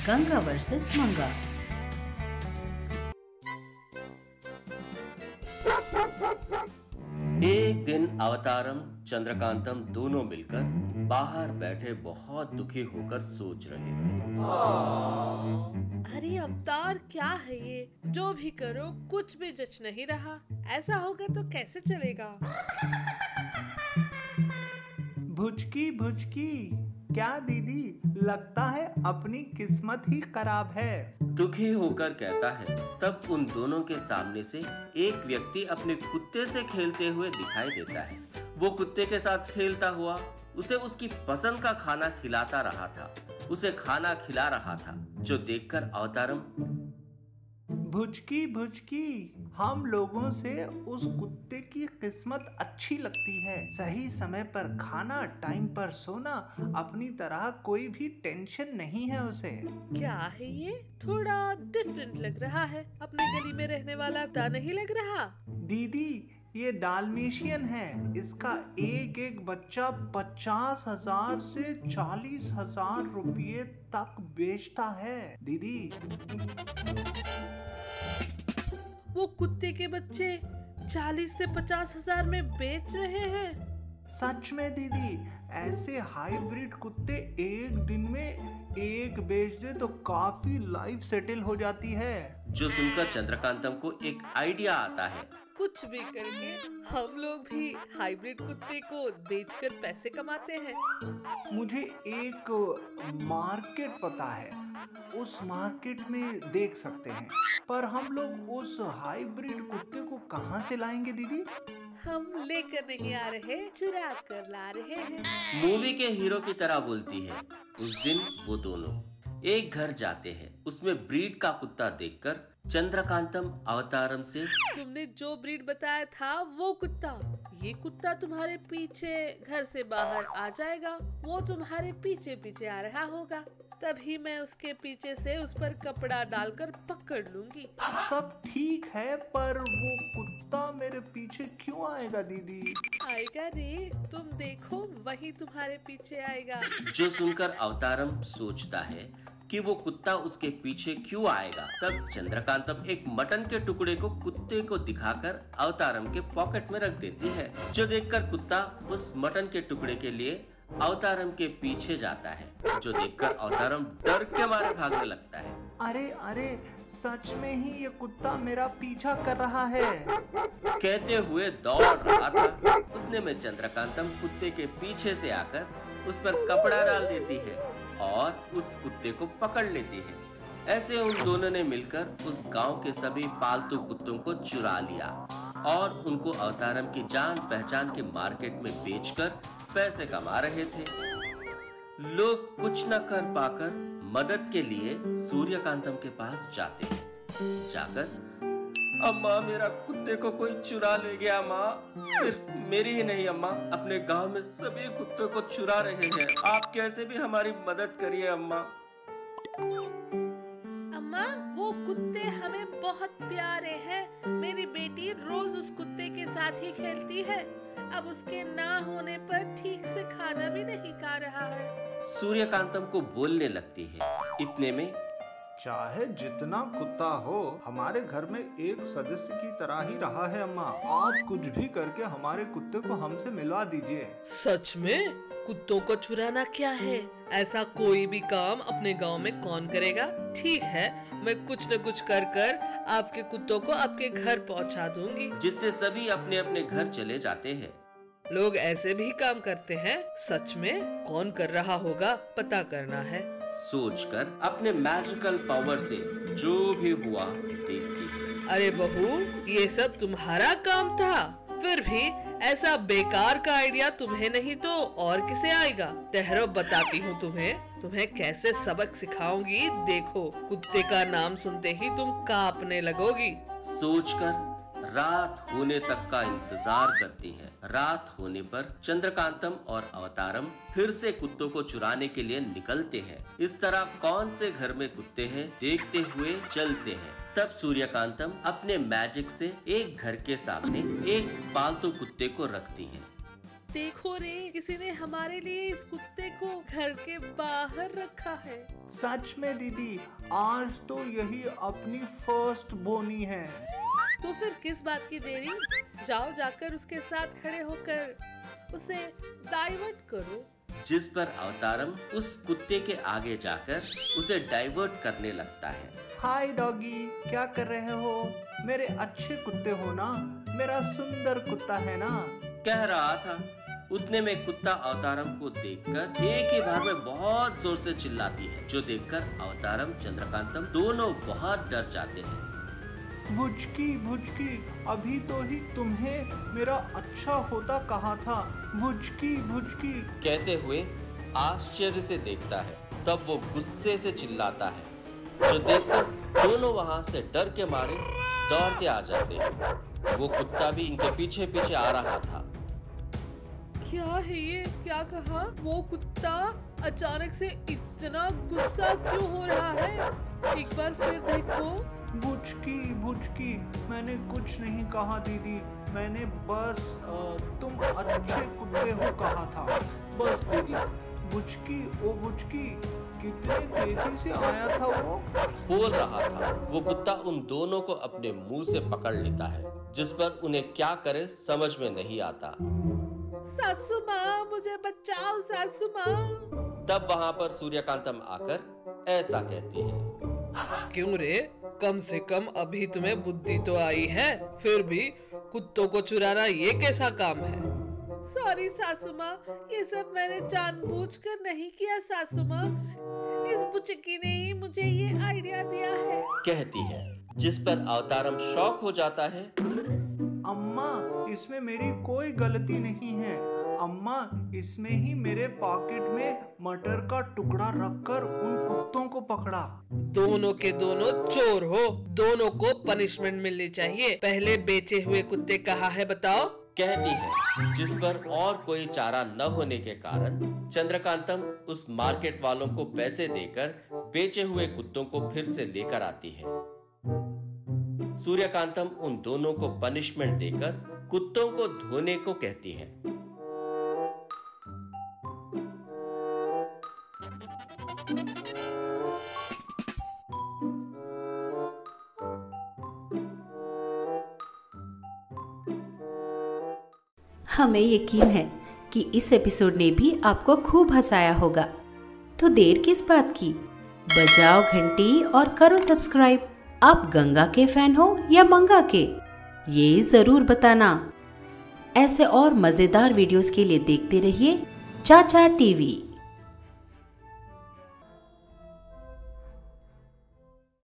Ganga versus मंगा। एक दिन अवतारम चंद्रकांतम दोनों मिलकर बाहर बैठे बहुत दुखी होकर सोच रहे थे। अरे अवतार, क्या है ये? जो भी करो कुछ भी जच नहीं रहा। ऐसा होगा तो कैसे चलेगा? भुचकी भुचकी, क्या दीदी, लगता है अपनी किस्मत ही खराब है। दुखी होकर कहता है। तब उन दोनों के सामने से एक व्यक्ति अपने कुत्ते से खेलते हुए दिखाई देता है। वो कुत्ते के साथ खेलता हुआ उसे उसकी पसंद का खाना खिलाता रहा था, उसे खाना खिला रहा था, जो देखकर अवतारम भुचकी भुचकी, हम लोगों से उस कुत्ते की किस्मत अच्छी लगती है। सही समय पर खाना, टाइम पर सोना, अपनी तरह कोई भी टेंशन नहीं है उसे। क्या है ये? थोड़ा डिफरेंट लग रहा है। अपने गली में रहने वाला कुत्ता नहीं लग रहा। दीदी, ये डाल्मेशियन है। इसका एक एक बच्चा 50,000 से 40,000 रुपये तक बेचता है दीदी। वो कुत्ते के बच्चे 40 से 50,000 में बेच रहे हैं? सच में दीदी, ऐसे हाइब्रिड कुत्ते एक दिन में एक बेच दे तो काफी लाइफ सेटल हो जाती है। जो सुनकर चंद्रकांतम को एक आइडिया आता है। कुछ भी करके हम लोग भी हाइब्रिड कुत्ते को बेचकर पैसे कमाते हैं। मुझे एक मार्केट पता है, उस मार्केट में देख सकते हैं। पर हम लोग उस हाइब्रिड कुत्ते को कहाँ से लाएंगे दीदी? हम लेकर नहीं आ रहे, चुरा कर ला रहे हैं। मूवी के हीरो की तरह बोलती है। उस दिन वो दोनों एक घर जाते हैं। उसमें ब्रीड का कुत्ता देखकर चंद्रकांतम अवतारम से, तुमने जो ब्रीड बताया था वो कुत्ता, ये कुत्ता तुम्हारे पीछे घर से बाहर आ जाएगा। वो तुम्हारे पीछे पीछे आ रहा होगा, तभी मैं उसके पीछे से उस पर कपड़ा डालकर पकड़ लूंगी। सब ठीक है, पर वो कुत्ता मेरे पीछे क्यों आएगा दीदी? आएगा रे, तुम देखो, वही तुम्हारे पीछे आएगा। जो सुनकर अवतारम सोचता है कि वो कुत्ता उसके पीछे क्यों आएगा। तब चंद्रकांतम एक मटन के टुकड़े को कुत्ते को दिखाकर अवतारम के पॉकेट में रख देती है, जो देखकर कुत्ता उस मटन के टुकड़े के लिए अवतारम के पीछे जाता है, जो देखकर अवतारम डर के मारे भागने लगता है। अरे अरे, सच में ही ये कुत्ता मेरा पीछा कर रहा है, कहते हुए दौड़ रहा था। उतने में चंद्रकांतम कुत्ते के पीछे से आकर उस पर कपड़ा डाल देती है और उस कुत्ते को पकड़ लेती है। ऐसे उन दोनों ने मिलकर उस गांव के सभी पालतू कुत्तों को चुरा लिया और उनको अवतारम की जान पहचान के मार्केट में बेचकर पैसे कमा रहे थे। लोग कुछ न कर पाकर मदद के लिए सूर्यकांतम के पास जाते हैं। जाकर, अम्मा, मेरा कुत्ते को कोई चुरा ले गया माँ। सिर्फ मेरी ही नहीं अम्मा, अपने गांव में सभी कुत्तों को चुरा रहे हैं। आप कैसे भी हमारी मदद करिए अम्मा। अम्मा, वो कुत्ते हमें बहुत प्यारे हैं। मेरी बेटी रोज उस कुत्ते के साथ ही खेलती है। अब उसके ना होने पर ठीक से खाना भी नहीं खा रहा है। सूर्यकांतम को बोलने लगती है। इतने में, चाहे जितना कुत्ता हो, हमारे घर में एक सदस्य की तरह ही रहा है अम्मा। आप कुछ भी करके हमारे कुत्ते को हमसे मिलवा दीजिए। सच में? कुत्तों को चुराना क्या है? ऐसा कोई भी काम अपने गांव में कौन करेगा? ठीक है, मैं कुछ न कुछ कर कर आपके कुत्तों को आपके घर पहुंचा दूंगी। जिससे सभी अपने अपने घर चले जाते हैं। लोग ऐसे भी काम करते हैं? सच में? कौन कर रहा होगा, पता करना है। सोचकर अपने मैजिकल पावर से जो भी हुआ देखती है। अरे बहू, ये सब तुम्हारा काम था? फिर भी ऐसा बेकार का आइडिया तुम्हें नहीं तो और किसे आएगा? ठहरो, बताती हूँ तुम्हें कैसे सबक सिखाऊंगी। देखो, कुत्ते का नाम सुनते ही तुम कांपने लगोगी। सोचकर रात होने तक का इंतजार करती है। रात होने पर चंद्रकांतम और अवतारम फिर से कुत्तों को चुराने के लिए निकलते हैं। इस तरह कौन से घर में कुत्ते हैं देखते हुए चलते हैं। तब सूर्यकांतम अपने मैजिक से एक घर के सामने एक पालतू कुत्ते को रखती है। देखो रे, किसी ने हमारे लिए इस कुत्ते को घर के बाहर रखा है। सच में दीदी, आज तो यही अपनी फर्स्ट बोनी है। तो फिर किस बात की देरी, जाओ जाकर उसके साथ खड़े होकर उसे डाइवर्ट करो। जिस पर अवतारम उस कुत्ते के आगे जाकर उसे डाइवर्ट करने लगता है। हाय डॉगी, क्या कर रहे हो? मेरे अच्छे कुत्ते हो ना, मेरा सुंदर कुत्ता है ना, कह रहा था। उतने में कुत्ता अवतारम को देखकर एक ही बार में बहुत जोर से चिल्लाती है, जो देखकर अवतारम चंद्रकांतम दोनों बहुत डर जाते हैं। भुचकी भुचकी, अभी तो ही तुम्हें मेरा अच्छा होता कहा था। भुचकी भुचकी, कहते हुए आश्चर्य से देखता है। तब वो गुस्से से चिल्लाता है, जो देखकर दोनों वहां से डर के मारे दौड़ते आ जाते हैं। वो कुत्ता भी इनके पीछे पीछे आ रहा था। क्या है ये, क्या कहा? वो कुत्ता अचानक से इतना गुस्सा क्यों हो रहा है? एक बार फिर देखो। भुचकी भुचकी, मैंने कुछ नहीं कहा दीदी, मैंने बस तुम अच्छे कुत्ते हो कहा था, बस दीदी। भुचकी, ओ भुचकी, कितने तेजी से आया था वो। बोल रहा था। वो कुत्ता उन दोनों को अपने मुंह से पकड़ लेता है, जिस पर उन्हें क्या करे समझ में नहीं आता। सासू माँ, मुझे बचाओ सासू माँ। तब वहां पर सूर्यकांतम आकर ऐसा कहती है। क्यों रे, कम से कम अभी तुम्हें बुद्धि तो आई है, फिर भी कुत्तों को चुराना ये कैसा काम है? सॉरी सासू माँ, ये सब मैंने जानबूझकर नहीं किया सासू माँ, इस बुचकी ने ही मुझे ये आइडिया दिया है, कहती है। जिस पर अवतारम शॉक हो जाता है। अम्मा, इसमें मेरी कोई गलती नहीं है। अम्मा, इसमें ही मेरे पॉकेट में मटर का टुकड़ा रखकर उन कुत्तों को पकड़ा। दोनों के दोनों चोर हो, दोनों को पनिशमेंट मिलनी चाहिए। पहले बेचे हुए कुत्ते कहाँ है बताओ? कहती है। जिस पर और कोई चारा न होने के कारण चंद्रकांतम उस मार्केट वालों को पैसे देकर बेचे हुए कुत्तों को फिर से लेकर आती है। सूर्यकांतम उन दोनों को पनिशमेंट देकर कुत्तों को धोने को कहती है। हमें यकीन है कि इस एपिसोड ने भी आपको खूब हंसाया होगा, तो देर किस बात की, बजाओ घंटी और करो सब्सक्राइब। आप गंगा के फैन हो या मंगा के, ये जरूर बताना। ऐसे और मजेदार वीडियोस के लिए देखते रहिए चाचा टीवी।